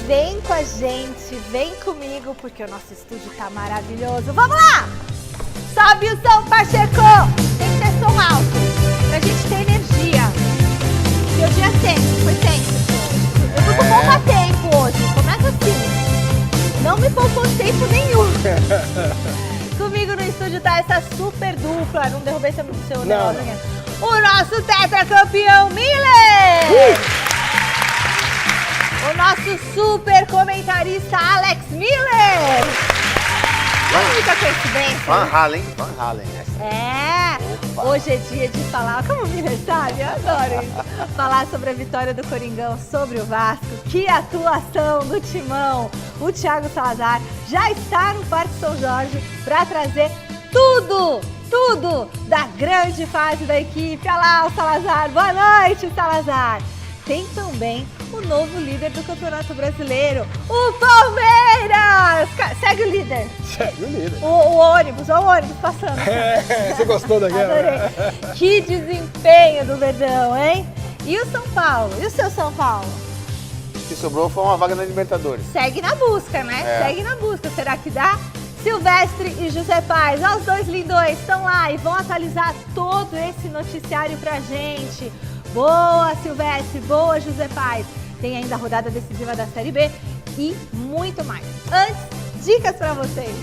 vem com a gente, vem comigo, porque o nosso estúdio tá maravilhoso. Vamos lá! Sobe o som, Pacheco! Tem que ter som alto, pra gente ter energia. E o dia tenso, foi tenso. Eu fui com pouco tempo hoje, começa assim. Não me poupou tempo nenhum. Comigo no estúdio tá essa super dupla, não derrubei seu negócio aqui. O nosso tetracampeão Miller! O nosso super comentarista Alex Miller! Não é muita coincidência. Van Halen. É, hoje é dia de falar, como o Miller sabe, eu adoro isso. Falar sobre a vitória do Coringão sobre o Vasco. Que atuação do Timão! O Thiago Salazar já está no Parque São Jorge para trazer tudo da grande fase da equipe. Olha lá o Salazar, boa noite, Salazar. Tem também o novo líder do Campeonato Brasileiro, o Palmeiras! Segue o líder. Segue o líder. O ônibus passando. Você gostou daquela? Adorei. Que desempenho do Verdão, hein? E o São Paulo? E o seu São Paulo? O que sobrou foi uma vaga na Libertadores. Segue na busca, né? Segue na busca. Será que dá? Silvestre e José Paz, os dois lindões, estão lá e vão atualizar todo esse noticiário pra gente. Boa, Silvestre, boa, José Paz. Tem ainda a rodada decisiva da Série B e muito mais. Antes, dicas pra vocês.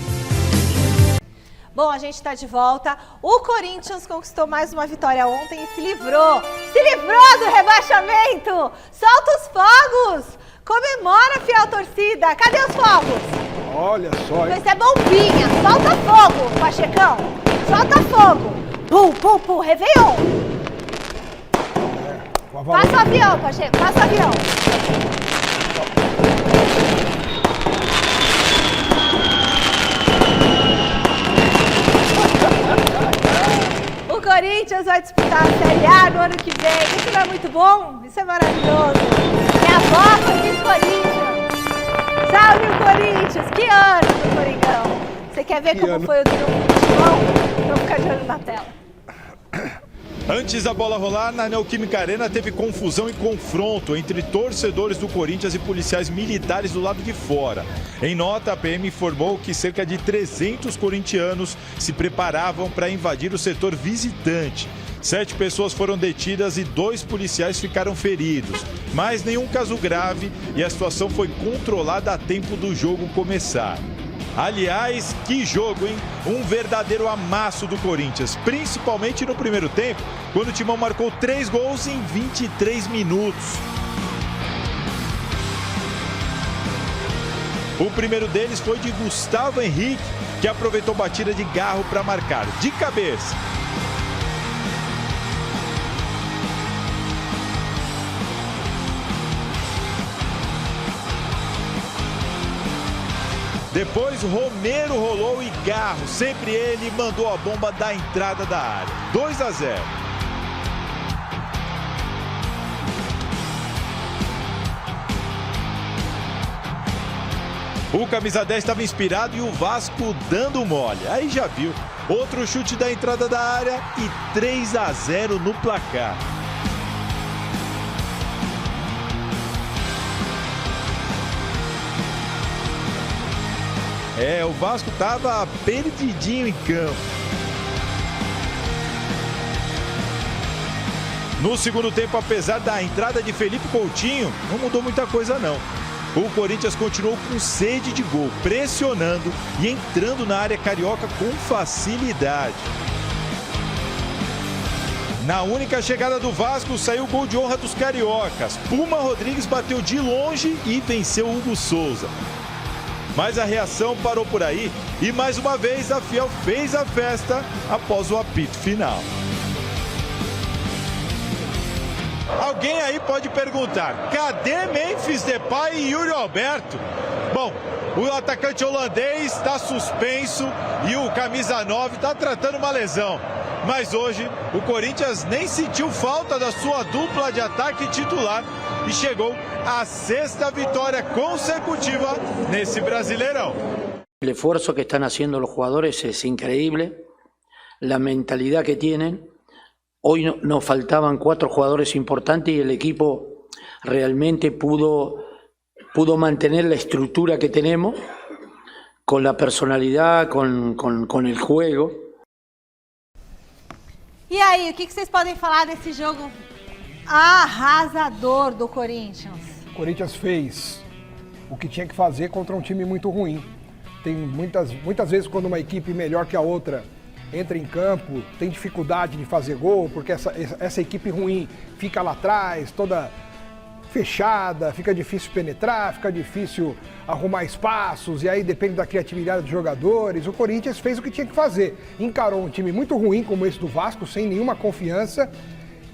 Bom, a gente está de volta. O Corinthians conquistou mais uma vitória ontem e se livrou do rebaixamento. Solta os fogos. Comemora, fiel torcida. Cadê os fogos? Olha só, hein? Isso é bombinha. Solta fogo, Pachecão. Solta fogo. Pum, pum, pum. Réveillon. Passa o avião, Pacheco. Passa o avião. O Corinthians vai disputar a Série A no ano que vem. Isso não é muito bom? Isso é maravilhoso. É a volta do Corinthians. Salve o Corinthians. Que ano do Coringão. Você quer ver como foi o triunfo do Timão? Então fica de olho na tela. Antes da bola rolar, na Neoquímica Arena teve confusão e confronto entre torcedores do Corinthians e policiais militares do lado de fora. Em nota, a PM informou que cerca de 300 corintianos se preparavam para invadir o setor visitante. 7 pessoas foram detidas e 2 policiais ficaram feridos, mas nenhum caso grave e a situação foi controlada a tempo do jogo começar. Aliás, que jogo, hein? Um verdadeiro amasso do Corinthians, principalmente no primeiro tempo, quando o Timão marcou 3 gols em 23 minutos. O primeiro deles foi de Gustavo Henrique, que aproveitou batida de Garro para marcar de cabeça. Depois, Romero rolou e Garro, sempre ele, mandou a bomba da entrada da área. 2-0. O camisa 10 estava inspirado e o Vasco dando mole. Aí já viu. Outro chute da entrada da área e 3-0 no placar. O Vasco estava perdidinho em campo. No segundo tempo, apesar da entrada de Felipe Coutinho, não mudou muita coisa não. O Corinthians continuou com sede de gol, pressionando e entrando na área carioca com facilidade. Na única chegada do Vasco, saiu o gol de honra dos cariocas. Puma Rodrigues bateu de longe e venceu Hugo Souza. Mas a reação parou por aí e mais uma vez a Fiel fez a festa após o apito final. Alguém aí pode perguntar, cadê Memphis Depay e Yuri Alberto? Bom, o atacante holandês está suspenso e o camisa 9 está tratando uma lesão. Mas hoje o Corinthians nem sentiu falta da sua dupla de ataque titular e chegou à 6ª vitória consecutiva nesse Brasileirão. El esfuerzo que están haciendo los jugadores es increíble, la mentalidad que tienen. Hoy nos faltaban 4 jugadores importantes y el equipo realmente pudo pudo mantener la estructura que tenemos, con la personalidad, con el juego. E aí, o que vocês podem falar desse jogo arrasador do Corinthians? O Corinthians fez o que tinha que fazer contra um time muito ruim. Tem muitas vezes quando uma equipe melhor que a outra entra em campo, tem dificuldade de fazer gol, porque essa equipe ruim fica lá atrás, toda fechada, fica difícil penetrar, fica difícil arrumar espaços, e aí depende da criatividade dos jogadores. O Corinthians fez o que tinha que fazer. Encarou um time muito ruim como esse do Vasco, sem nenhuma confiança,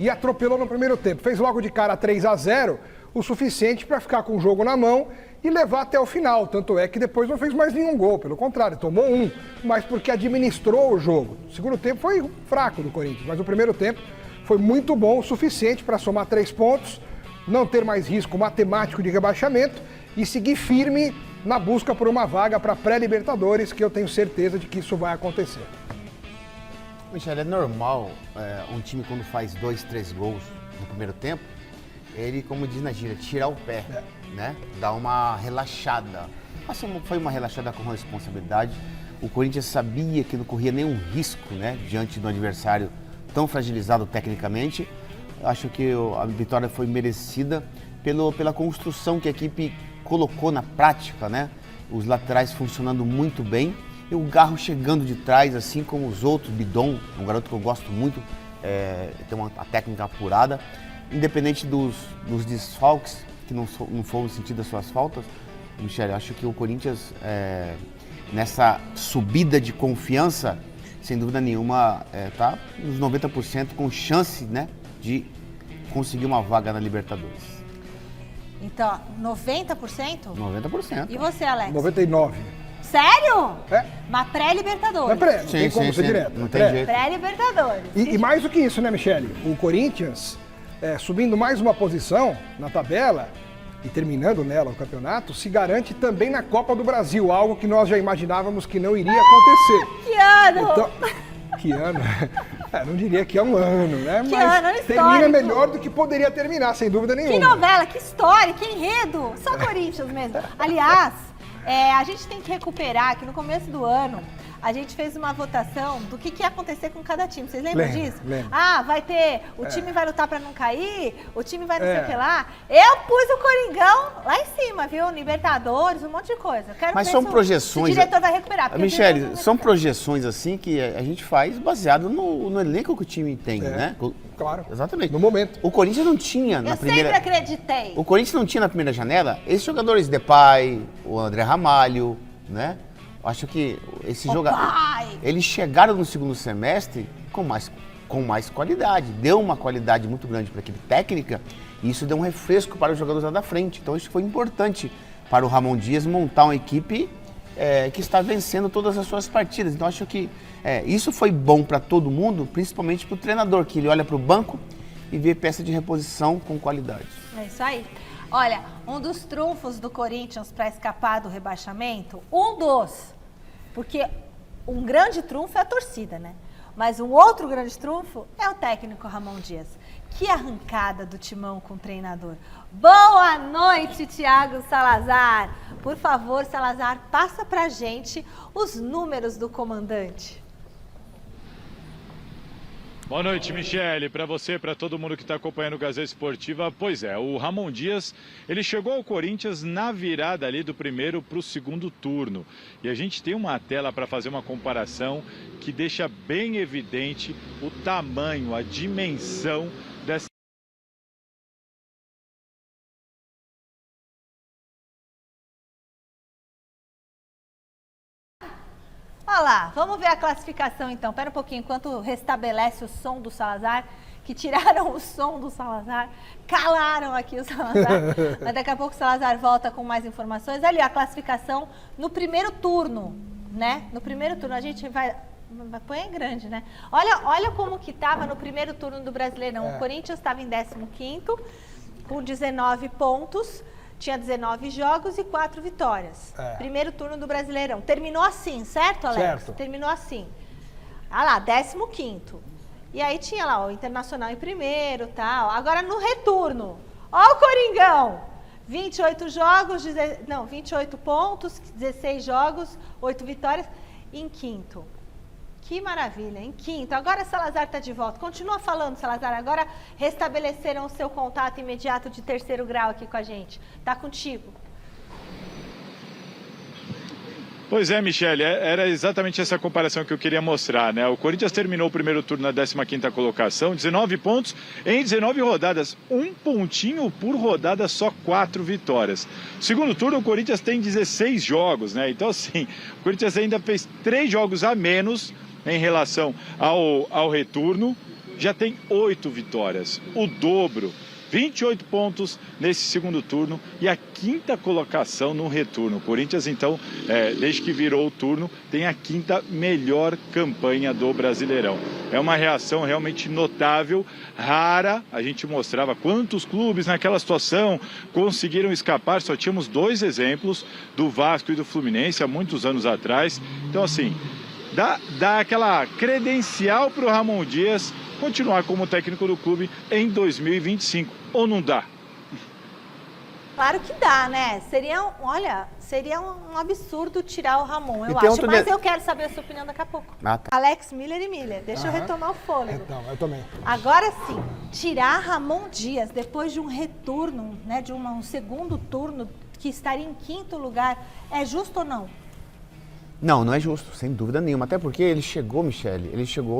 e atropelou no primeiro tempo. Fez logo de cara 3-0, o suficiente para ficar com o jogo na mão e levar até o final. Tanto é que depois não fez mais nenhum gol, pelo contrário, tomou um, mas porque administrou o jogo. O segundo tempo foi fraco do Corinthians, mas o primeiro tempo foi muito bom, o suficiente para somar 3 pontos, não ter mais risco matemático de rebaixamento e seguir firme na busca por uma vaga para pré-Libertadores, que eu tenho certeza de que isso vai acontecer. Michele, é normal um time quando faz 2, 3 gols no primeiro tempo, ele, como diz na gíria, tirar o pé, né? Dar uma relaxada. Mas foi uma relaxada com responsabilidade. O Corinthians sabia que não corria nenhum risco, né? Diante do adversário tão fragilizado tecnicamente. Acho que a vitória foi merecida pela construção que a equipe colocou na prática, né? Os laterais funcionando muito bem e o Garro chegando de trás, assim como os outros. Bidon, um garoto que eu gosto muito, tem uma técnica apurada. Independente dos desfalques, que não foram sentidas suas faltas, Michele, acho que o Corinthians, nessa subida de confiança, sem dúvida nenhuma, está nos 90% com chance, né, de conseguir uma vaga na Libertadores. Então, 90%? 90%. E você, Alex? 99%. Sério? É. Mas pré-Libertadores. Não tem como ser direto. Não tem jeito. Pré-Libertadores. E mais do que isso, né, Michele? O Corinthians, subindo mais uma posição na tabela e terminando nela o campeonato, se garante também na Copa do Brasil, algo que nós já imaginávamos que não iria acontecer. Que ano! Então, que ano? Não diria que é um ano, né? Que Mas ano, é termina histórico. melhor do que poderia terminar, sem dúvida nenhuma. Que novela, que história, que enredo. Só Corinthians mesmo. Aliás, a gente tem que recuperar que no começo do ano a gente fez uma votação do que ia acontecer com cada time. Vocês lembram disso? Lembro. Vai ter, o time vai lutar pra não cair, o time vai não sei o que lá. Eu pus o Coringão lá em cima, viu? Libertadores, um monte de coisa. Quero Mas ver são se projeções. O diretor vai recuperar. porque o diretor Michele, não vai são recuperar. projeções assim que a gente faz baseado no elenco que o time tem, né? Claro. Exatamente. No momento. O Corinthians não tinha na Eu primeira. sempre acreditei. O Corinthians não tinha na primeira janela esses jogadores, Depay, o André Ramalho, né? Acho que esses jogadores, eles chegaram no segundo semestre com mais qualidade. Deu uma qualidade muito grande para a equipe técnica e isso deu um refresco para os jogadores lá da frente. Então isso foi importante para o Ramon Dias montar uma equipe que está vencendo todas as suas partidas. Então acho que isso foi bom para todo mundo, principalmente para o treinador, que ele olha para o banco e vê peça de reposição com qualidade. É isso aí. Olha, um dos trunfos do Corinthians para escapar do rebaixamento, porque um grande trunfo é a torcida, né? Mas um outro grande trunfo é o técnico Ramon Dias. Que arrancada do timão com o treinador. Boa noite, Thiago Salazar. Por favor, Salazar, passa pra gente os números do comandante. Boa noite, Michele. Para você, para todo mundo que está acompanhando o Gazeta Esportiva, pois é, o Ramon Dias, ele chegou ao Corinthians na virada ali do primeiro para o segundo turno. E a gente tem uma tela para fazer uma comparação que deixa bem evidente o tamanho, a dimensão dessa... Olha lá, vamos ver a classificação então. Pera um pouquinho, enquanto restabelece o som do Salazar, que tiraram o som do Salazar, calaram aqui o Salazar. Mas daqui a pouco o Salazar volta com mais informações. Ali, a classificação no primeiro turno, né? No primeiro turno, a gente vai põe em grande, né? Olha como que estava no primeiro turno do Brasileirão. O Corinthians estava em 15º, com 19 pontos. Tinha 19 jogos e 4 vitórias. Primeiro turno do Brasileirão. Terminou assim, certo, Alex? Certo. Terminou assim. Lá, 15º. E aí tinha lá o Internacional em primeiro e tal. Agora no retorno. Ó o Coringão. 28 jogos, 28 pontos, 16 jogos, 8 vitórias, em quinto. Que maravilha, em quinto. Agora Salazar está de volta. Continua falando, Salazar. Agora restabeleceram o seu contato imediato de terceiro grau aqui com a gente. Tá contigo. Pois é, Michele, era exatamente essa comparação que eu queria mostrar, né? O Corinthians terminou o primeiro turno na 15ª colocação, 19 pontos em 19 rodadas, um pontinho por rodada, só 4 vitórias. Segundo turno, o Corinthians tem 16 jogos, né? Então, assim, o Corinthians ainda fez 3 jogos a menos em relação ao retorno, já tem 8 vitórias, o dobro. 28 pontos nesse segundo turno e a 5ª colocação no retorno. O Corinthians, então, desde que virou o turno, tem a 5ª melhor campanha do Brasileirão. É uma reação realmente notável, rara. A gente mostrava quantos clubes naquela situação conseguiram escapar. Só tínhamos 2 exemplos, do Vasco e do Fluminense, há muitos anos atrás. Então, assim, dá aquela credencial para o Ramon Dias continuar como técnico do clube em 2025, ou não dá? Claro que dá, né? Seria um absurdo tirar o Ramon, eu acho. Mas eu quero saber a sua opinião daqui a pouco. Tá. Alex Miller e Miller, deixa eu retomar o fôlego. Então, eu também. Agora sim, tirar Ramon Dias depois de um retorno, né, de um segundo turno que estaria em 5º lugar, é justo ou não? Não, não é justo, sem dúvida nenhuma. Até porque ele chegou, Michele,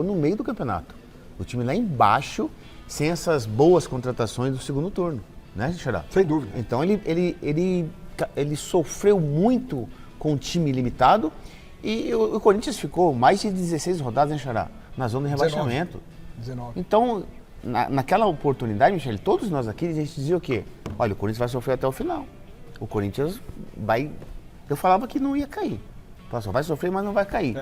no meio do campeonato. O time lá embaixo, sem essas boas contratações do segundo turno, né, Xará? Sem dúvida. Então ele sofreu muito com o time limitado e o Corinthians ficou mais de 16 rodadas, né, Xará? Na zona de rebaixamento. 19. Então, naquela oportunidade, Michele, todos nós aqui, a gente dizia o quê? Olha, o Corinthians vai sofrer até o final. O Corinthians vai... Eu falava que não ia cair. Só vai sofrer, mas não vai cair.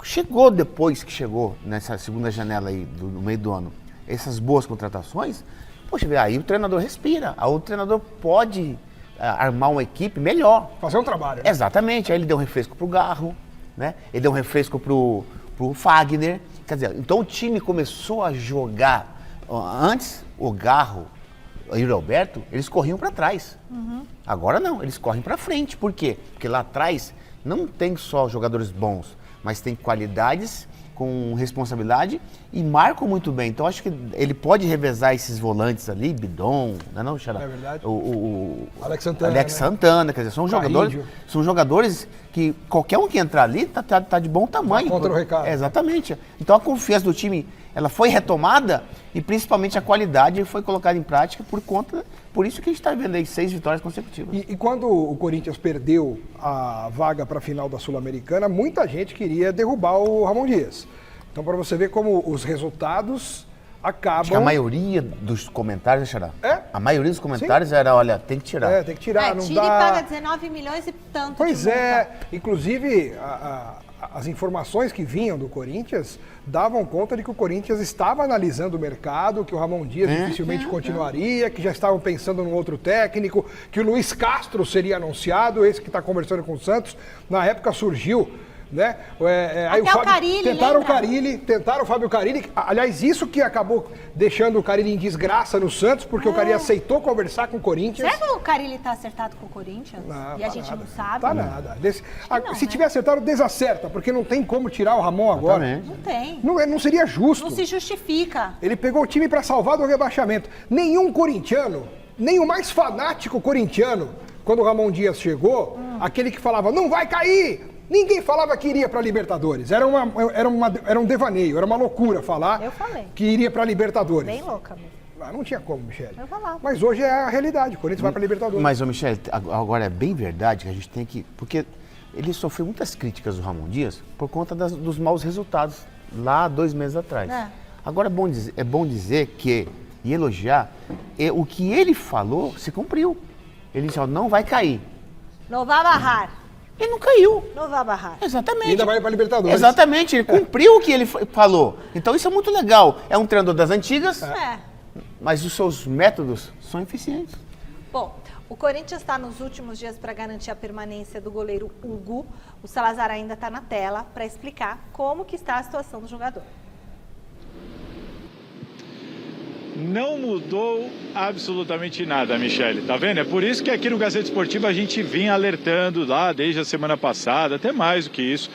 Chegou depois que chegou nessa segunda janela aí, no meio do ano, essas boas contratações, poxa, aí o treinador respira, aí o treinador pode armar uma equipe melhor. Fazer um trabalho. Né? Exatamente, aí ele deu um refresco pro Garro, né? Ele deu um refresco pro Fagner, quer dizer, então o time começou a jogar, antes o Garro e o Roberto, eles corriam para trás. Agora não, eles correm para frente, por quê? Porque lá atrás não tem só jogadores bons, mas tem qualidades com responsabilidade e marcam muito bem. Então acho que ele pode revezar esses volantes ali, Bidon, não, Xará? É verdade. O Alex Santana, quer dizer, são jogadores que qualquer um que entrar ali tá de bom tamanho. Contra o recado. Exatamente. Então a confiança do time, ela foi retomada e principalmente a qualidade foi colocada em prática por isso que a gente está vendo aí 6 vitórias consecutivas. E quando o Corinthians perdeu a vaga para a final da Sul-Americana, muita gente queria derrubar o Ramon Dias. Então, para você ver como os resultados acabam... Acho que a maioria dos comentários, Xará? A maioria dos comentários era, olha, tem que tirar. Tem que tirar, não tira dá... e paga 19 milhões e tanto. Pois inclusive as informações que vinham do Corinthians davam conta de que o Corinthians estava analisando o mercado, que o Ramon Dias dificilmente continuaria, que já estavam pensando num outro técnico, que o Luiz Castro seria anunciado, esse que está conversando com o Santos. Na época surgiu, né? Aí o Carille, tentaram o Fábio Carille. Aliás, isso que acabou deixando o Carille em desgraça no Santos, porque o Carille aceitou conversar com o Corinthians. Será que o Carille está acertado com o Corinthians? Não, e a gente não sabe? Tá nada. Se tiver acertado, desacerta, porque não tem como tirar o Ramon agora. Não tem. Não seria justo. Não se justifica. Ele pegou o time para salvar do rebaixamento. Nenhum corintiano, nem o mais fanático corintiano, quando o Ramon Dias chegou, aquele que falava, não vai cair! Ninguém falava que iria para a Libertadores. Era um devaneio, era uma loucura falar que iria para a Libertadores. Bem louca mesmo. Não tinha como, Michele. Eu falava. Mas hoje é a realidade, o Corinthians vai para a Libertadores. Mas, Michele, agora é bem verdade que a gente tem que... Porque ele sofreu muitas críticas do Ramon Dias por conta dos maus resultados lá 2 meses atrás. Agora é bom dizer que, e elogiar, o que ele falou se cumpriu. Ele disse, não vai cair. Não vai barrar. Ele não caiu. Não vai barrar. Exatamente. E ainda vai para a Libertadores. Exatamente, ele cumpriu o que ele falou. Então isso é muito legal. É um treinador das antigas, mas os seus métodos são eficientes. Bom, o Corinthians está nos últimos dias para garantir a permanência do goleiro Hugo. O Salazar ainda está na tela para explicar como que está a situação do jogador. não mudou absolutamente nada, Michele, tá vendo? É por isso que aqui no Gazeta Esportiva a gente vinha alertando lá desde a semana passada, até mais do que isso,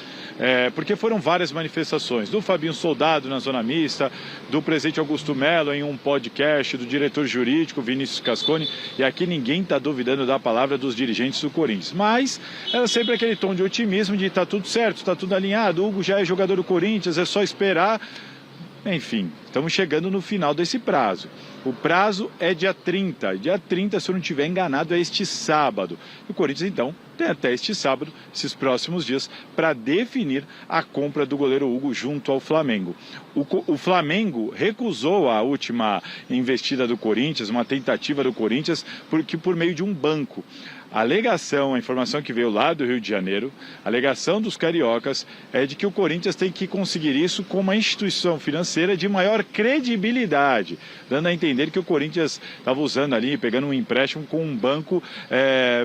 porque foram várias manifestações, do Fabinho Soldado na Zona Mista, do presidente Augusto Melo em um podcast, do diretor jurídico Vinícius Cascone, e aqui ninguém está duvidando da palavra dos dirigentes do Corinthians, mas era sempre aquele tom de otimismo de tá tudo certo, tá tudo alinhado, o Hugo já é jogador do Corinthians, é só esperar. Enfim, estamos chegando no final desse prazo. O prazo é dia 30. Dia 30, se eu não estiver enganado, é este sábado. O Corinthians, então, tem até este sábado, esses próximos dias, para definir a compra do goleiro Hugo junto ao Flamengo. O Flamengo recusou a última investida do Corinthians, uma tentativa do Corinthians, por meio de um banco. A alegação, a informação que veio lá do Rio de Janeiro, a alegação dos cariocas é de que o Corinthians tem que conseguir isso com uma instituição financeira de maior credibilidade, dando a entender que o Corinthians estava usando ali, pegando um empréstimo com um banco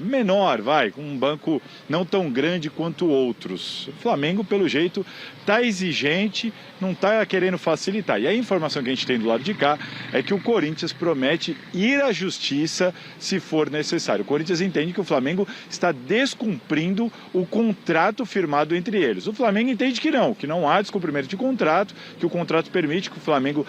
menor, com um banco não tão grande quanto outros. O Flamengo, pelo jeito, está exigente, não está querendo facilitar. E a informação que a gente tem do lado de cá é que o Corinthians promete ir à justiça se for necessário. O Corinthians entende que o Flamengo está descumprindo o contrato firmado entre eles. O Flamengo entende que não há descumprimento de contrato, que o contrato permite que o Flamengo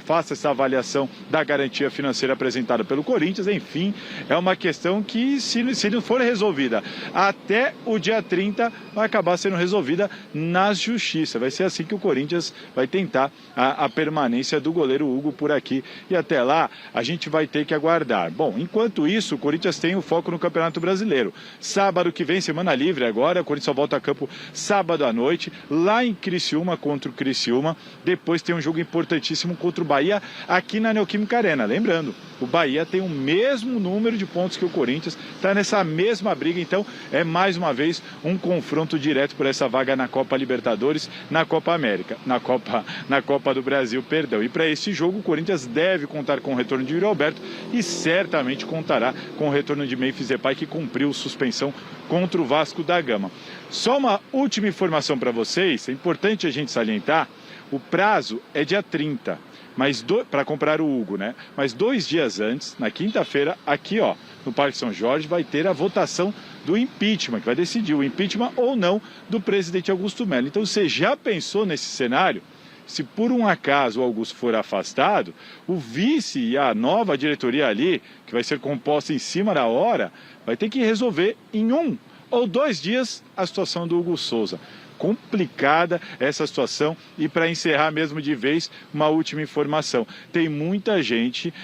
faça essa avaliação da garantia financeira apresentada pelo Corinthians. Enfim, é uma questão que, se não for resolvida até o dia 30, vai acabar sendo resolvida na justiça. Vai ser assim que o Corinthians vai tentar a permanência do goleiro Hugo por aqui. E até lá, a gente vai ter que aguardar. Bom, enquanto isso, o Corinthians tem o foco no Campeonato Brasileiro. Sábado que vem, semana livre agora, o Corinthians só volta a campo sábado à noite, lá em Criciúma contra o Criciúma. Depois tem um jogo importantíssimo contra o Bahia aqui na Neoquímica Arena. Lembrando, o Bahia tem o mesmo número de pontos que o Corinthians, está nessa mesma briga, então é mais uma vez um confronto direto por essa vaga na Copa Libertadores, na Copa América, na Copa do Brasil, perdão. E para esse jogo o Corinthians deve contar com o retorno de Yuri Alberto e certamente contará com o retorno de Memphis Depay, que cumpriu suspensão contra o Vasco da Gama. Só uma última informação para vocês, é importante a gente salientar, o prazo é dia 30, para comprar o Hugo, né? Mas 2 dias antes, na quinta-feira, aqui no Parque São Jorge, vai ter a votação do impeachment, que vai decidir o impeachment ou não do presidente Augusto Melo. Então você já pensou nesse cenário? Se por um acaso o Augusto for afastado, o vice e a nova diretoria ali, que vai ser composta em cima da hora, vai ter que resolver em 1 ou 2 dias a situação do Hugo Souza. Complicada essa situação. E para encerrar mesmo de vez, uma última informação. Tem muita gente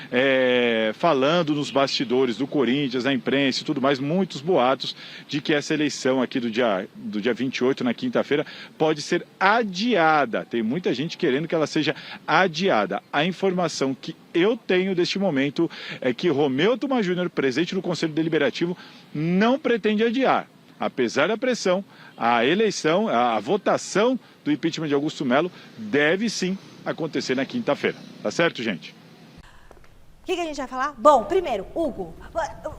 falando nos bastidores do Corinthians, na imprensa e tudo mais, muitos boatos de que essa eleição aqui do dia 28, na quinta-feira, pode ser adiada. Tem muita gente querendo que ela seja adiada. A informação que eu tenho deste momento é que Romeu Thuma Júnior, presidente do Conselho Deliberativo, não pretende adiar. Apesar da pressão, a eleição, a votação do impeachment de Augusto Melo deve sim acontecer na quinta-feira. Tá certo, gente? O que a gente vai falar? Bom, primeiro, Hugo.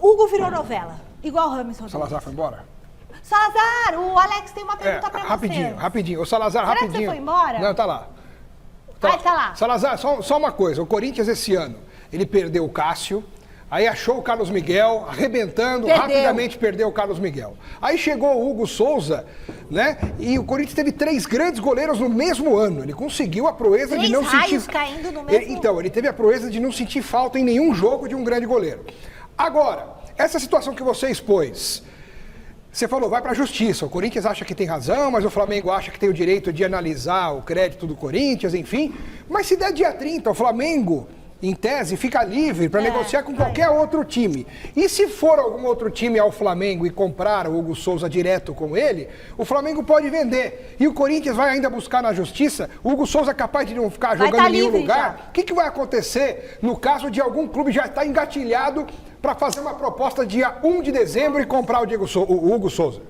Hugo virou novela, igual o Rames Rodrigues. Salazar foi embora? Salazar, o Alex tem uma pergunta pra você. Rapidinho. O Salazar, Será rapidinho. Que você foi embora? Não, tá lá. Tá lá. Salazar, só uma coisa. O Corinthians esse ano, ele perdeu o Cássio. Aí achou o Carlos Miguel, arrebentando, rapidamente perdeu o Carlos Miguel. Aí chegou o Hugo Souza, né? E o Corinthians teve 3 grandes goleiros no mesmo ano. Ele conseguiu a proeza de não sentir... caindo no mesmo... Então, ele teve a proeza de não sentir falta em nenhum jogo de um grande goleiro. Agora, essa situação que você expôs, você falou, vai pra justiça. O Corinthians acha que tem razão, mas o Flamengo acha que tem o direito de analisar o crédito do Corinthians, enfim. Mas se der dia 30, o Flamengo... em tese, fica livre para negociar com qualquer outro time. E se for algum outro time ao Flamengo e comprar o Hugo Souza direto com ele, o Flamengo pode vender. E o Corinthians vai ainda buscar na justiça, o Hugo Souza é capaz de não ficar jogando em nenhum lugar. O que vai acontecer no caso de algum clube já estar engatilhado para fazer uma proposta dia 1 de dezembro e comprar o Hugo Souza?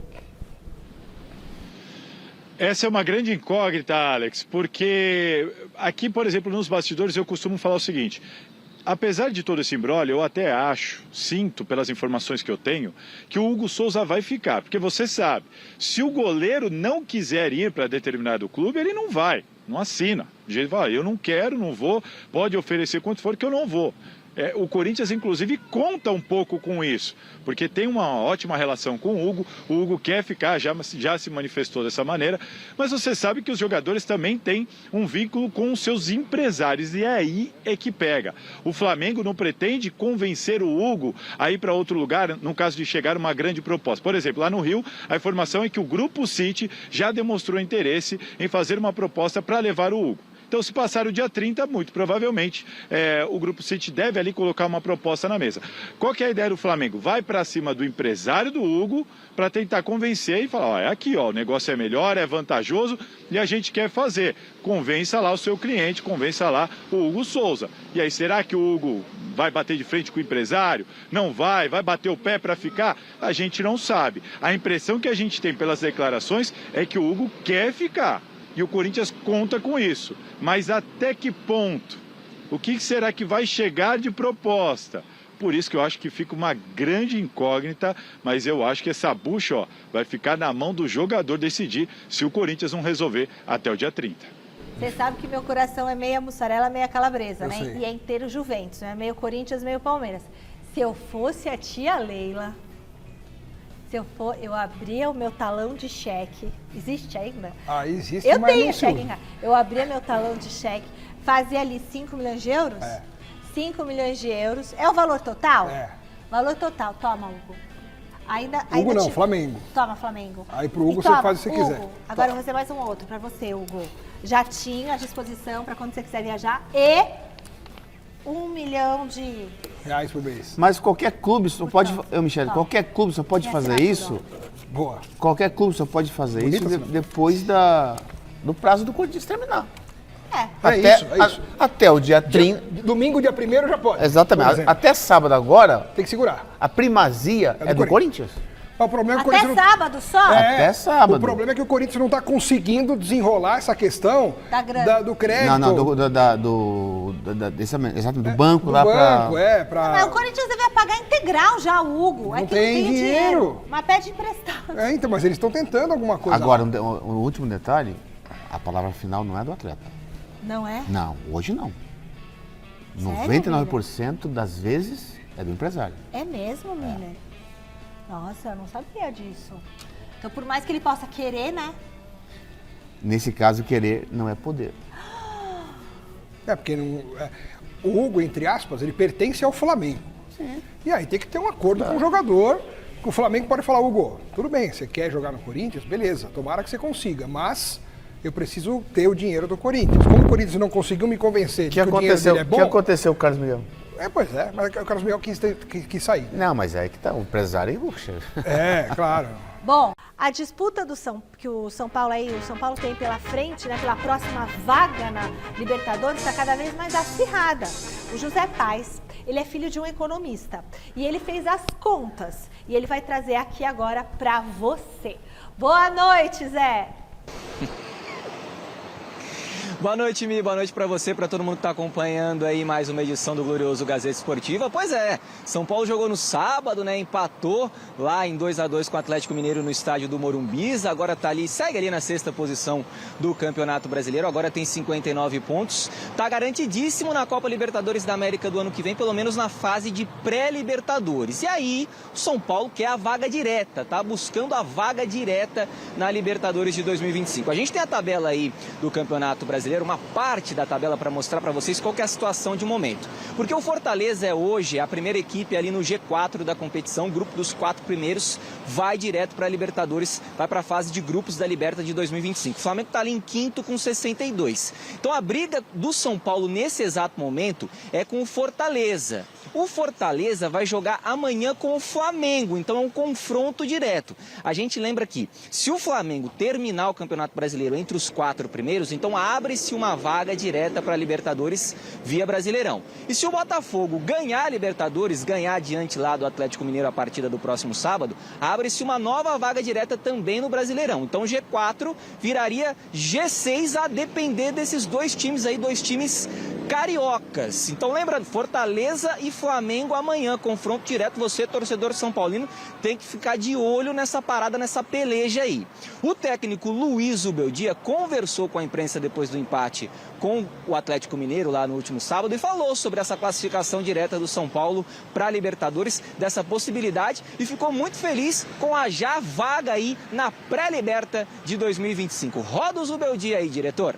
Essa é uma grande incógnita, Alex, porque aqui, por exemplo, nos bastidores eu costumo falar o seguinte: apesar de todo esse imbróglio, eu até sinto pelas informações que eu tenho, que o Hugo Souza vai ficar, porque você sabe, se o goleiro não quiser ir para determinado clube, ele não vai. Não assina. O jeito fala, eu não quero, não vou, pode oferecer quanto for que eu não vou. O Corinthians, inclusive, conta um pouco com isso, porque tem uma ótima relação com o Hugo quer ficar, já se manifestou dessa maneira, mas você sabe que os jogadores também têm um vínculo com os seus empresários, e aí é que pega. O Flamengo não pretende convencer o Hugo a ir para outro lugar, no caso de chegar uma grande proposta. Por exemplo, lá no Rio, a informação é que o Grupo City já demonstrou interesse em fazer uma proposta para levar o Hugo. Então, se passar o dia 30, muito provavelmente, o Grupo City deve ali colocar uma proposta na mesa. Qual que é a ideia do Flamengo? Vai para cima do empresário do Hugo para tentar convencer e falar, é aqui, o negócio é melhor, é vantajoso e a gente quer fazer. Convença lá o seu cliente, convença lá o Hugo Souza. E aí, será que o Hugo vai bater de frente com o empresário? Não vai? Vai bater o pé para ficar? A gente não sabe. A impressão que a gente tem pelas declarações é que o Hugo quer ficar. E o Corinthians conta com isso. Mas até que ponto? O que será que vai chegar de proposta? Por isso que eu acho que fica uma grande incógnita, mas eu acho que essa bucha vai ficar na mão do jogador decidir se o Corinthians não resolver até o dia 30. Você sabe que meu coração é meia mussarela, meia calabresa, né? Sei. E é inteiro Juventus, né? Meio Corinthians, meio Palmeiras. Se eu fosse a tia Leila... eu abria o meu talão de cheque. Existe ainda? Ah, existe, eu mas tenho não se cheque usa. em casa. Eu abria meu talão de cheque, fazia ali 5 milhões de euros? 5 milhões de euros. É o valor total? Valor total. Toma, Hugo. Hugo não, Flamengo. Toma, Flamengo. Aí pro Hugo toma, você faz o que você quiser. Agora eu vou fazer mais um outro pra você, Hugo. Já tinha à disposição pra quando você quiser viajar e 1 milhão de... reais por mês. Mas qualquer clube só pode... Michele, qualquer clube só pode fazer isso... Boa. Qualquer clube só pode fazer Bonita, isso depois do prazo do Corinthians terminar. É isso. Até o dia 30... Domingo, dia 1º já pode. Exatamente. Até sábado agora... Tem que segurar. A primazia é do Corinthians. O problema é que o Até Corinthians sábado só? Até sábado. O problema é que o Corinthians não está conseguindo desenrolar essa questão Da grana. do crédito. Do banco lá pra... Mas o Corinthians deve pagar integral já o Hugo. Não É que tem não tem dinheiro. Mas pede emprestado. Então, mas eles estão tentando alguma coisa. Agora, o último detalhe, a palavra final não é do atleta. Não é? Não, hoje não. Sério, 99% das vezes é do empresário. É mesmo, Miller? Nossa, eu não sabia disso. Então, por mais que ele possa querer, né? Nesse caso, querer não é poder. Porque o Hugo, entre aspas, ele pertence ao Flamengo. Sim. E aí tem que ter um acordo com o jogador. Que o Flamengo pode falar, Hugo, tudo bem, você quer jogar no Corinthians? Beleza, tomara que você consiga, mas eu preciso ter o dinheiro do Corinthians. Como o Corinthians não conseguiu me convencer de que o dinheiro dele é bom... O que aconteceu com o Carlos Miguel? Pois é, mas o Carlos Miguel quis sair. Não, mas é que tá, o empresário... Puxa. Claro. Bom, a disputa que o São Paulo tem pela frente, né, pela próxima vaga na Libertadores, está cada vez mais acirrada. O José Paes, ele é filho de um economista e ele fez as contas e ele vai trazer aqui agora para você. Boa noite, Zé! Boa noite, Mi. Boa noite para você, para todo mundo que está acompanhando aí mais uma edição do Glorioso Gazeta Esportiva. Pois é, São Paulo jogou no sábado, né? Empatou lá em 2-2 com o Atlético Mineiro no estádio do Morumbis. Agora tá ali, segue ali na 6ª posição do Campeonato Brasileiro. Agora tem 59 pontos. Tá garantidíssimo na Copa Libertadores da América do ano que vem, pelo menos na fase de pré-Libertadores. E aí, o São Paulo quer a vaga direta, tá buscando a vaga direta na Libertadores de 2025. A gente tem a tabela aí do Campeonato Brasileiro, uma parte da tabela para mostrar para vocês qual que é a situação de momento. Porque o Fortaleza é hoje a primeira equipe ali no G4 da competição, o grupo dos 4 primeiros vai direto para a Libertadores, vai para a fase de grupos da Liberta de 2025. O Flamengo está ali em 5º com 62. Então a briga do São Paulo nesse exato momento é com o Fortaleza. O Fortaleza vai jogar amanhã com o Flamengo, então é um confronto direto. A gente lembra que se o Flamengo terminar o Campeonato Brasileiro entre os 4 primeiros, então abre-se uma vaga direta para a Libertadores via Brasileirão. E se o Botafogo ganhar a Libertadores, ganhar diante lá do Atlético Mineiro a partida do próximo sábado, abre-se uma nova vaga direta também no Brasileirão. Então o G4 viraria G6 a depender desses dois times aí, dois times cariocas. Então lembra, Fortaleza e Flamengo Flamengo amanhã, confronto direto. Você, torcedor São Paulino, tem que ficar de olho nessa parada, nessa peleja aí. O técnico Luiz Ubeldia conversou com a imprensa depois do empate com o Atlético Mineiro lá no último sábado e falou sobre essa classificação direta do São Paulo para a Libertadores, dessa possibilidade, e ficou muito feliz com a já vaga aí na pré-liberta de 2025. Roda o Ubeldia aí, diretor.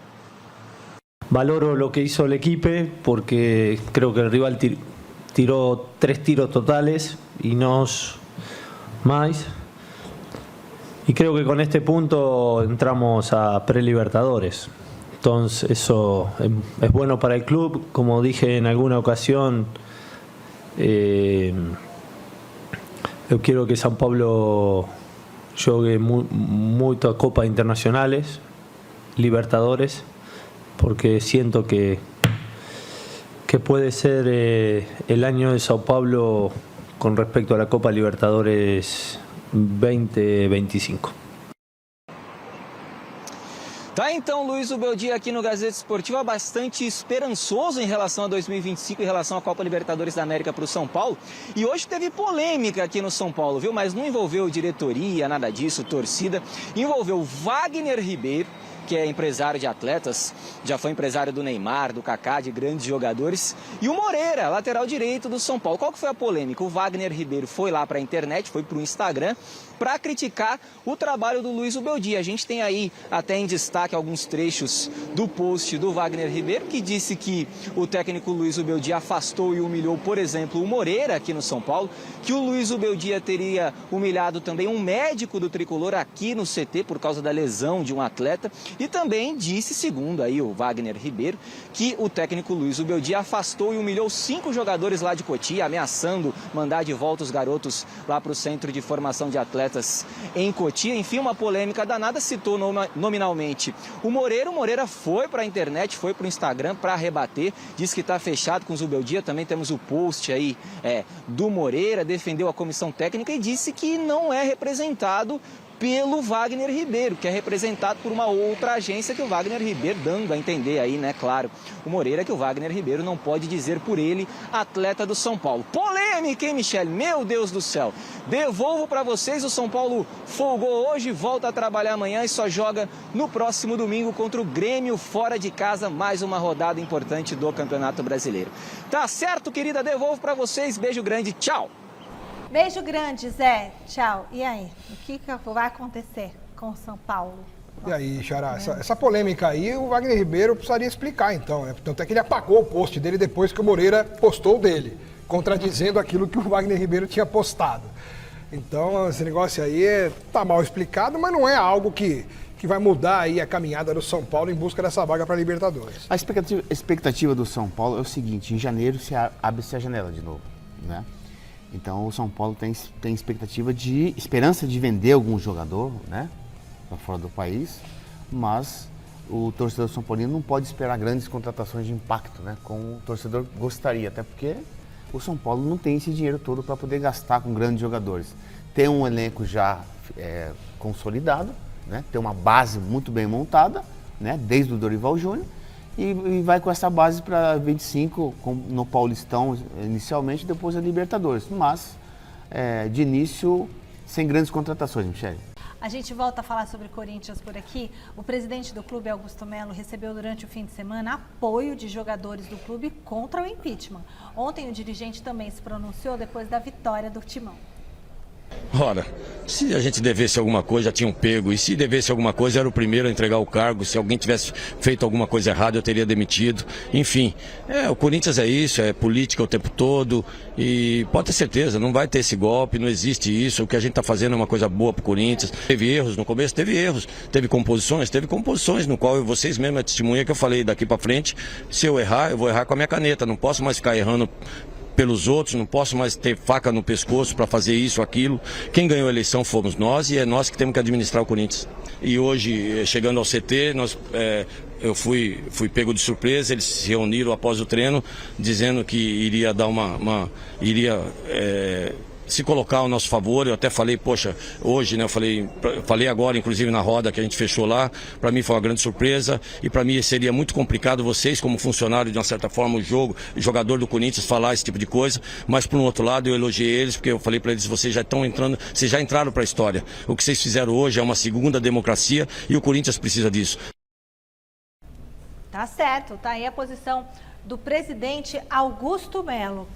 Valoro lo que hizo el equipo porque creo que el rival tiró 3 tiros totales y nos más. Y creo que con este punto entramos a pre-Libertadores. Entonces eso es bueno para el club. Como dije en alguna ocasión, yo quiero que São Paulo juegue muchas copas internacionales, Libertadores, porque siento que puede ser el año de São Paulo con respecto a la Copa Libertadores 2025. Tá, então, Luiz Ubeldia aqui no Gazeta Esportiva, bastante esperançoso em relação a 2025, em relação à Copa Libertadores da América para o São Paulo. E hoje teve polêmica aqui no São Paulo, viu? Mas não envolveu diretoria, nada disso, torcida. Envolveu Wagner Ribeiro, que é empresário de atletas, já foi empresário do Neymar, do Kaká, de grandes jogadores, e o Moreira, lateral direito do São Paulo. Qual que foi a polêmica? O Wagner Ribeiro foi lá para a internet, foi para o Instagram, para criticar o trabalho do Luiz Ubeldia. A gente tem aí até em destaque alguns trechos do post do Wagner Ribeiro, que disse que o técnico Luiz Ubeldia afastou e humilhou, por exemplo, o Moreira aqui no São Paulo, que o Luiz Ubeldia teria humilhado também um médico do Tricolor aqui no CT por causa da lesão de um atleta, e também disse, segundo aí o Wagner Ribeiro, que o técnico Luiz Ubeldia afastou e humilhou 5 jogadores lá de Cotia, ameaçando mandar de volta os garotos lá para o Centro de Formação de Atletas em Cotia. Enfim, uma polêmica danada. Citou nominalmente o Moreira. O Moreira foi para a internet, foi para o Instagram para rebater, disse que está fechado com o Ubeldia. Também temos o post aí do Moreira, defendeu a comissão técnica e disse que não é representado pelo Wagner Ribeiro, que é representado por uma outra agência, que o Wagner Ribeiro, dando a entender aí, né, claro, o Moreira, que o Wagner Ribeiro não pode dizer por ele, atleta do São Paulo. Polêmica, hein, Michele? Meu Deus do céu. Devolvo para vocês, o São Paulo folgou hoje, volta a trabalhar amanhã e só joga no próximo domingo contra o Grêmio fora de casa, mais uma rodada importante do Campeonato Brasileiro. Tá certo, querida? Devolvo para vocês, beijo grande, tchau! Beijo grande, Zé. Tchau. E aí? O que vai acontecer com o São Paulo? E aí, Xará, essa polêmica aí, o Wagner Ribeiro precisaria explicar, então, né? Tanto é que ele apagou o post dele depois que o Moreira postou o dele, contradizendo aquilo que o Wagner Ribeiro tinha postado. Então, esse negócio aí tá mal explicado, mas não é algo que vai mudar aí a caminhada do São Paulo em busca dessa vaga para a Libertadores. A expectativa do São Paulo é o seguinte: em janeiro abre-se a janela de novo, né? Então o São Paulo tem esperança de vender algum jogador, né, para fora do país, mas o torcedor São Paulino não pode esperar grandes contratações de impacto, né, como o torcedor gostaria, até porque o São Paulo não tem esse dinheiro todo para poder gastar com grandes jogadores. Tem um elenco já consolidado, né, tem uma base muito bem montada, né, desde o Dorival Júnior, e vai com essa base para 25 no Paulistão inicialmente, depois a Libertadores. Mas, de início, sem grandes contratações, Michele. A gente volta a falar sobre Corinthians por aqui. O presidente do clube, Augusto Melo, recebeu durante o fim de semana apoio de jogadores do clube contra o impeachment. Ontem o dirigente também se pronunciou depois da vitória do Timão. Ora, se a gente devesse alguma coisa, já tinham pego. E se devesse alguma coisa, era o primeiro a entregar o cargo. Se alguém tivesse feito alguma coisa errada, eu teria demitido. Enfim, o Corinthians é isso, é política o tempo todo. E pode ter certeza, não vai ter esse golpe, não existe isso. O que a gente está fazendo é uma coisa boa para o Corinthians. Teve erros no começo, teve erros. Teve composições no qual vocês mesmos testemunham que eu falei daqui para frente. Se eu errar, eu vou errar com a minha caneta. Não posso mais ficar errando pelos outros, não posso mais ter faca no pescoço para fazer isso, aquilo. Quem ganhou a eleição fomos nós e é nós que temos que administrar o Corinthians. E hoje, chegando ao CT, eu fui pego de surpresa, eles se reuniram após o treino, dizendo que iria dar iria se colocar ao nosso favor. Eu até falei, poxa, hoje, né, eu falei agora, inclusive na roda que a gente fechou lá, para mim foi uma grande surpresa e para mim seria muito complicado vocês, como funcionário, de uma certa forma, jogador do Corinthians, falar esse tipo de coisa, mas por um outro lado eu elogiei eles, porque eu falei para eles, vocês já entraram para a história. O que vocês fizeram hoje é uma segunda democracia e o Corinthians precisa disso. Tá certo, tá aí a posição do presidente Augusto Melo.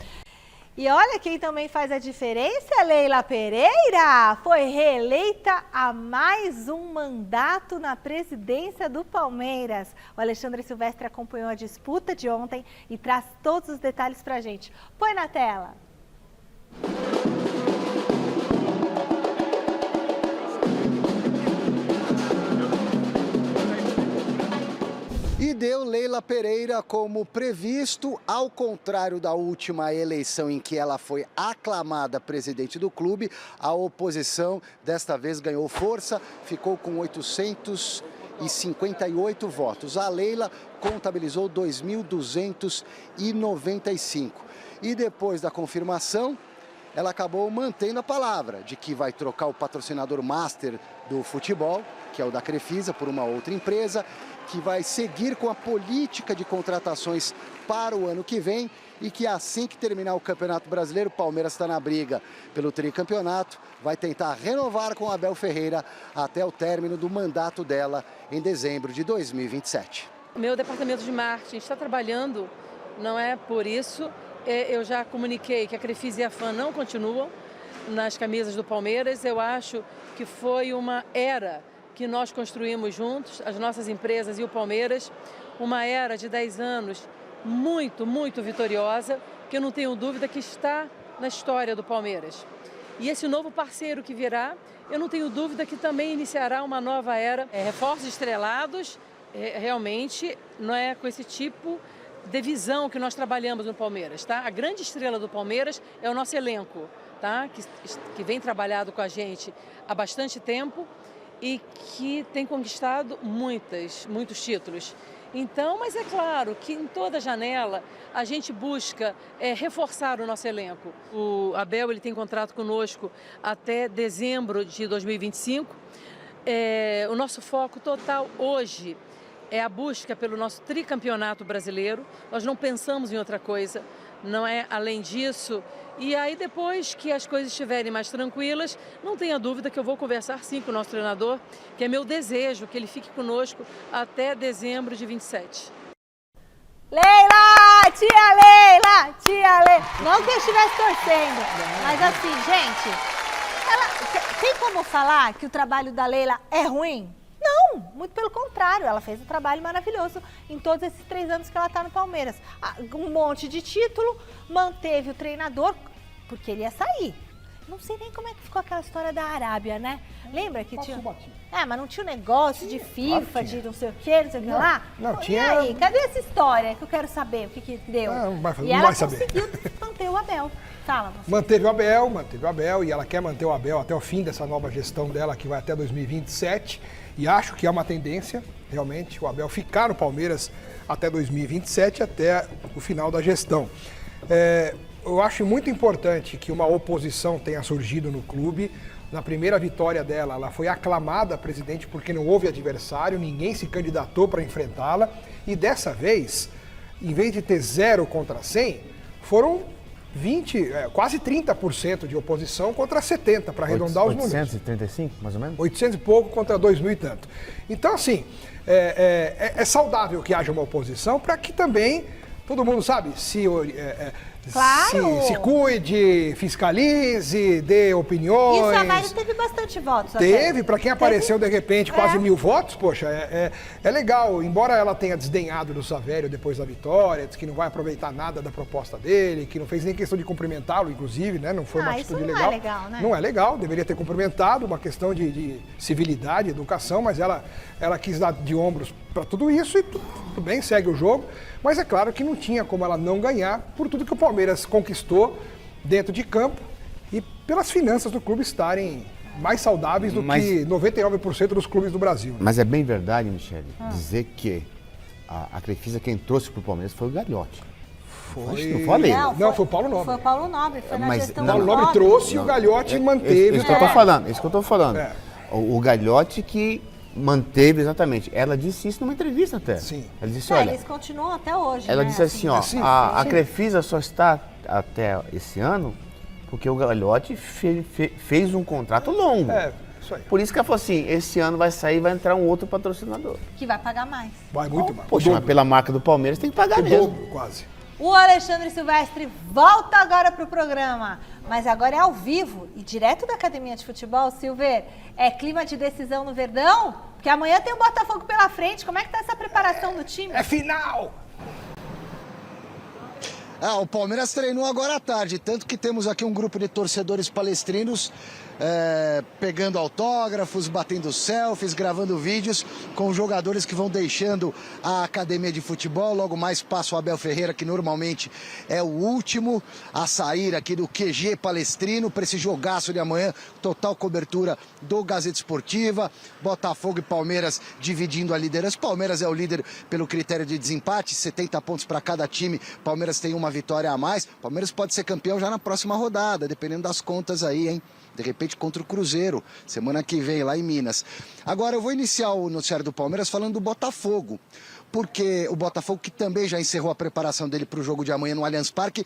E olha quem também faz a diferença, Leila Pereira, foi reeleita a mais um mandato na presidência do Palmeiras. O Alexandre Silvestre acompanhou a disputa de ontem e traz todos os detalhes pra gente. Põe na tela. E deu Leila Pereira como previsto, ao contrário da última eleição em que ela foi aclamada presidente do clube, a oposição desta vez ganhou força, ficou com 858 votos. A Leila contabilizou 2.295. E depois da confirmação, ela acabou mantendo a palavra de que vai trocar o patrocinador master do futebol, que é o da Crefisa, por uma outra empresa, que vai seguir com a política de contratações para o ano que vem e que assim que terminar o Campeonato Brasileiro, o Palmeiras está na briga pelo tricampeonato, vai tentar renovar com a Abel Ferreira até o término do mandato dela em dezembro de 2027. O meu departamento de marketing está trabalhando, não é por isso. Eu já comuniquei que a Crefisa e a FAN não continuam nas camisas do Palmeiras. Eu acho que foi uma era que nós construímos juntos, as nossas empresas e o Palmeiras, uma era de 10 anos muito, muito vitoriosa, que eu não tenho dúvida que está na história do Palmeiras. E esse novo parceiro que virá, eu não tenho dúvida que também iniciará uma nova era. Reforços estrelados, realmente, não é com esse tipo de visão que nós trabalhamos no Palmeiras, tá? A grande estrela do Palmeiras é o nosso elenco, tá? Que vem trabalhado com a gente há bastante tempo e que tem conquistado muitos títulos. Então, mas é claro que em toda janela a gente busca reforçar o nosso elenco. O Abel ele tem contrato conosco até dezembro de 2025. O nosso foco total hoje é a busca pelo nosso tricampeonato brasileiro. Nós não pensamos em outra coisa, não é além disso. E aí depois que as coisas estiverem mais tranquilas, não tenha dúvida que eu vou conversar sim com o nosso treinador, que é meu desejo que ele fique conosco até dezembro de 27. Leila! Tia Leila! Tia Leila! Não que eu estivesse torcendo, mas assim, gente, tem como falar que o trabalho da Leila é ruim? Não, muito pelo contrário, ela fez um trabalho maravilhoso em todos esses 3 anos que ela está no Palmeiras. Um monte de título, manteve o treinador, porque ele ia sair. Não sei nem como é que ficou aquela história da Arábia, né? Lembra que tinha... mas não tinha um negócio de FIFA, de não sei o que, não sei o que lá? Não, tinha... E aí, cadê essa história que eu quero saber o que deu? E ela conseguiu manter o Abel. Fala, você. Manteve o Abel e ela quer manter o Abel até o fim dessa nova gestão dela, que vai até 2027. E acho que é uma tendência, realmente, o Abel ficar no Palmeiras até 2027, até o final da gestão. Eu acho muito importante que uma oposição tenha surgido no clube. Na primeira vitória dela, ela foi aclamada presidente porque não houve adversário, ninguém se candidatou para enfrentá-la. E dessa vez, em vez de ter 0 contra 100, foram quase 30% de oposição contra 70%, para arredondar os números. 835, mais ou menos? 800 e pouco contra 2.000 e tanto. Então, assim, é saudável que haja uma oposição para que também todo mundo, sabe, Claro. se cuide, fiscalize, dê opiniões. E o Samario teve bastante votos. Teve, para quem apareceu de repente quase 1.000 votos, poxa, é legal. Embora ela tenha desdenhado do Savério depois da vitória, disse que não vai aproveitar nada da proposta dele, que não fez nem questão de cumprimentá-lo, inclusive, né? Não foi uma atitude legal. Não é legal, né? Não é legal, deveria ter cumprimentado, uma questão de civilidade, educação, mas ela quis dar de ombros para tudo isso e tudo bem, segue o jogo. Mas é claro que não tinha como ela não ganhar por tudo que o Palmeiras conquistou dentro de campo e pelas finanças do clube estarem mais saudáveis do que 99% dos clubes do Brasil. Né? Mas é bem verdade, Michele, dizer que a Crefisa quem trouxe para o Palmeiras foi o Gagliotti. Foi... Não falei. Não, foi o Paulo Nobre. Foi o Paulo Nobre, foi na Mas gestão O do Paulo Nobre trouxe e o Gagliotti manteve. Isso que eu tô falando, isso que eu tô falando. É. O Gagliotti que manteve exatamente. Ela disse isso numa entrevista até. Sim. Ela disse, olha... Eles continuam até hoje, Ela né? disse assim, ó, a Crefisa só está até esse ano porque o Gagliotti fez um contrato longo. Isso aí. Por isso que ela falou assim, esse ano vai sair e vai entrar um outro patrocinador. Que vai pagar mais. Vai muito mais. Poxa, mas pela marca do Palmeiras tem que pagar O mesmo. dobro, quase. O Alexandre Silvestre volta agora pro programa, mas agora é ao vivo e direto da Academia de Futebol. Silver, é clima de decisão no Verdão? Porque amanhã tem o Botafogo pela frente. Como é que tá essa preparação do time? É final! O Palmeiras treinou agora à tarde, tanto que temos aqui um grupo de torcedores palestrinos pegando autógrafos, batendo selfies, gravando vídeos com jogadores que vão deixando a academia de futebol. Logo mais passa o Abel Ferreira, que normalmente é o último a sair aqui do QG palestrino para esse jogaço de amanhã. Total cobertura do Gazeta Esportiva. Botafogo e Palmeiras dividindo a liderança. Palmeiras é o líder pelo critério de desempate, 70 pontos para cada time. Palmeiras tem uma vitória a mais. Palmeiras pode ser campeão já na próxima rodada, dependendo das contas aí, hein? De repente contra o Cruzeiro, semana que vem lá em Minas. Agora eu vou iniciar o noticiário do Palmeiras falando do Botafogo. Porque o Botafogo, que também já encerrou a preparação dele para o jogo de amanhã no Allianz Parque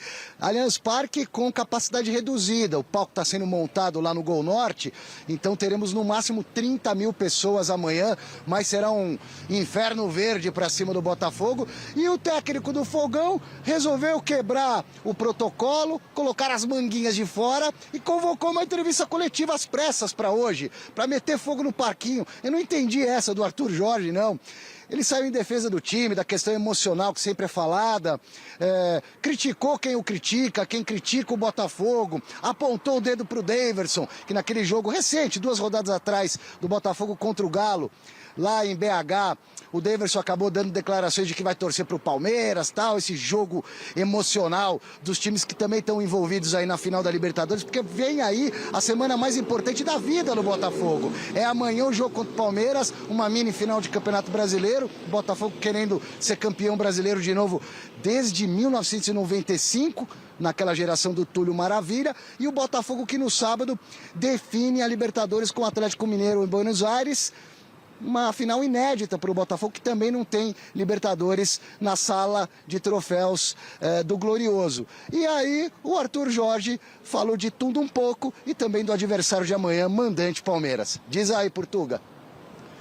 com capacidade reduzida. O palco está sendo montado lá no Gol Norte, então teremos no máximo 30 mil pessoas amanhã, mas será um inferno verde para cima do Botafogo. E o técnico do Fogão resolveu quebrar o protocolo, colocar as manguinhas de fora e convocou uma entrevista coletiva às pressas para hoje, para meter fogo no parquinho. Eu não entendi essa do Arthur Jorge, não. Ele saiu em defesa do time, da questão emocional que sempre é falada, criticou quem o critica, quem critica o Botafogo, apontou o dedo para o Daverson, que naquele jogo recente, 2 rodadas atrás, do Botafogo contra o Galo, lá em BH, o Daverson acabou dando declarações de que vai torcer para o Palmeiras, tal, esse jogo emocional dos times que também estão envolvidos aí na final da Libertadores, porque vem aí a semana mais importante da vida no Botafogo. É amanhã o jogo contra o Palmeiras, uma mini final de Campeonato Brasileiro, o Botafogo querendo ser campeão brasileiro de novo desde 1995, naquela geração do Túlio Maravilha, e o Botafogo que no sábado define a Libertadores com o Atlético Mineiro em Buenos Aires. Uma final inédita para o Botafogo, que também não tem Libertadores na sala de troféus do Glorioso. E aí o Arthur Jorge falou de tudo um pouco e também do adversário de amanhã, mandante Palmeiras. Diz aí, Portuga.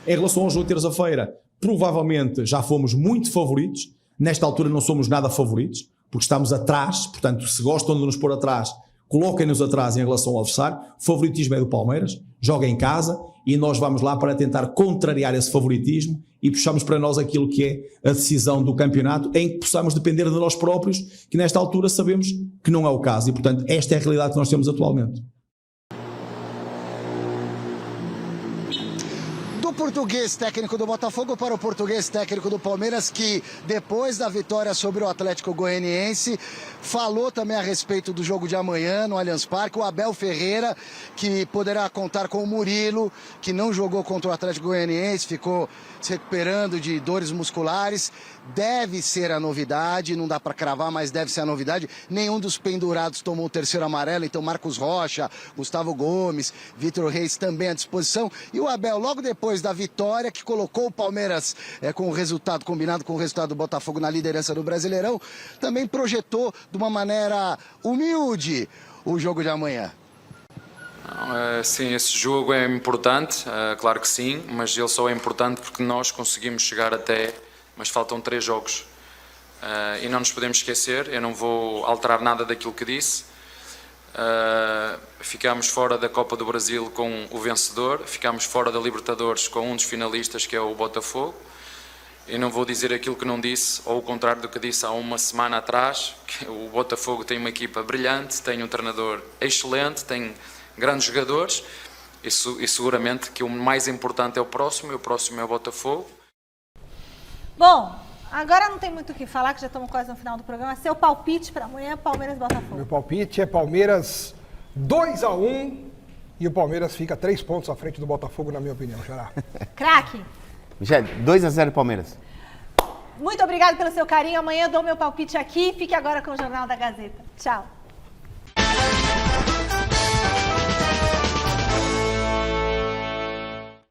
Em relação ao jogo de terça-feira, provavelmente já fomos muito favoritos. Nesta altura não somos nada favoritos, porque estamos atrás. Portanto, se gostam de nos pôr atrás, coloquem-nos atrás em relação ao adversário. O favoritismo é do Palmeiras, joga em casa e nós vamos lá para tentar contrariar esse favoritismo e puxamos para nós aquilo que é a decisão do campeonato, em que possamos depender de nós próprios, que nesta altura sabemos que não é o caso e, portanto, esta é a realidade que nós temos atualmente. Do português técnico do Botafogo para o português técnico do Palmeiras, que depois da vitória sobre o Atlético Goianiense falou também a respeito do jogo de amanhã no Allianz Parque. O Abel Ferreira, que poderá contar com o Murilo, que não jogou contra o Atlético Goianiense, ficou se recuperando de dores musculares. Deve ser a novidade, não dá para cravar, mas deve ser a novidade. Nenhum dos pendurados tomou o terceiro amarelo, então Marcos Rocha, Gustavo Gomes, Vitor Reis também à disposição. E o Abel, logo depois da vitória, que colocou o Palmeiras com o resultado, combinado com o resultado do Botafogo na liderança do Brasileirão, também projetou de uma maneira humilde o jogo de amanhã. Sim, esse jogo é importante, claro que sim, mas ele só é importante porque nós conseguimos chegar até, mas faltam 3 jogos. E não nos podemos esquecer, eu não vou alterar nada daquilo que disse. Ficámos fora da Copa do Brasil com o vencedor, ficámos fora da Libertadores com um dos finalistas, que é o Botafogo. Eu não vou dizer aquilo que não disse, ou o contrário do que disse há uma semana atrás, que o Botafogo tem uma equipa brilhante, tem um treinador excelente, tem grandes jogadores, e seguramente que o mais importante é o próximo, e o próximo é o Botafogo. Bom, agora não tem muito o que falar, que já estamos quase no final do programa. Seu palpite para amanhã, Palmeiras e Botafogo. Meu palpite é Palmeiras 2-1 e o Palmeiras fica 3 pontos à frente do Botafogo, na minha opinião, Xará. Craque. Já 2-0 Palmeiras. muito obrigada pelo seu carinho. Amanhã eu dou meu palpite aqui. Fique agora com o Jornal da Gazeta. Tchau.